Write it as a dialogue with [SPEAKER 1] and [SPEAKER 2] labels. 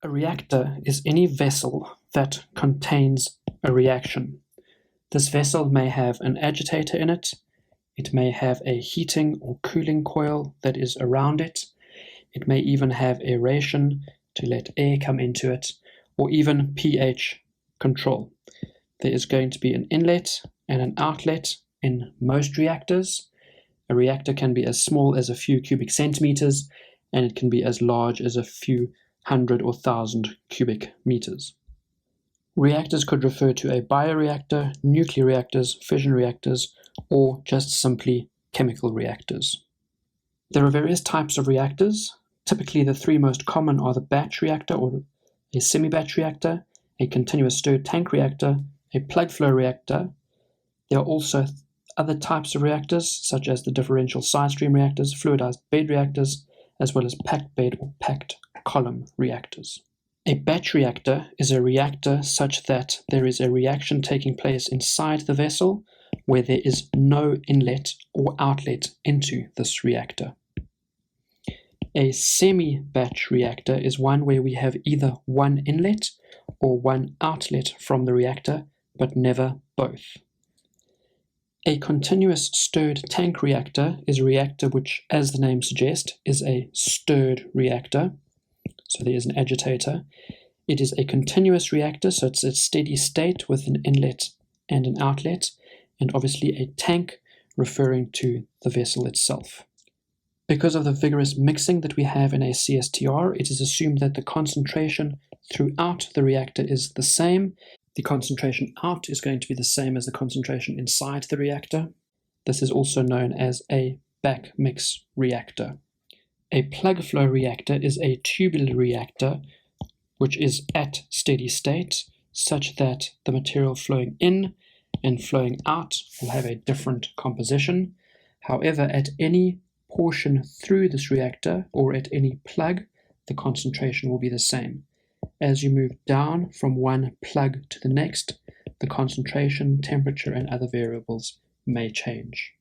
[SPEAKER 1] A reactor is any vessel that contains a reaction. This vessel may have an agitator in it. It may have a heating or cooling coil that is around it. It may even have aeration to let air come into it, or even pH control. There is going to be an inlet and an outlet in most reactors. A reactor can be as small as a few cubic centimeters, and it can be as large as a few hundred or thousand cubic meters. Reactors could refer to a bioreactor, nuclear reactors, fission reactors, or just simply chemical reactors. There are various types of reactors. Typically, the three most common are the batch reactor or a semi-batch reactor, a continuous stirred tank reactor, a plug flow reactor. There are also other types of reactors, such as the differential side stream reactors, fluidized bed reactors, as well as packed bed or packed column reactors. A batch reactor is a reactor such that there is a reaction taking place inside the vessel where there is no inlet or outlet into this reactor. A semi-batch reactor is one where we have either one inlet or one outlet from the reactor, but never both. A continuous stirred tank reactor is a reactor which, as the name suggests, is a stirred reactor. So there is an agitator. It is a continuous reactor, so it's a steady state with an inlet and an outlet, and obviously a tank referring to the vessel itself. Because of the vigorous mixing that we have in a CSTR, it is assumed that the concentration throughout the reactor is the same. The concentration out is going to be the same as the concentration inside the reactor. This is also known as a backmix reactor. A plug flow reactor is a tubular reactor which is at steady state, such that the material flowing in and flowing out will have a different composition. However, at any portion through this reactor or at any plug, the concentration will be the same. As you move down from one plug to the next, the concentration, temperature, and other variables may change.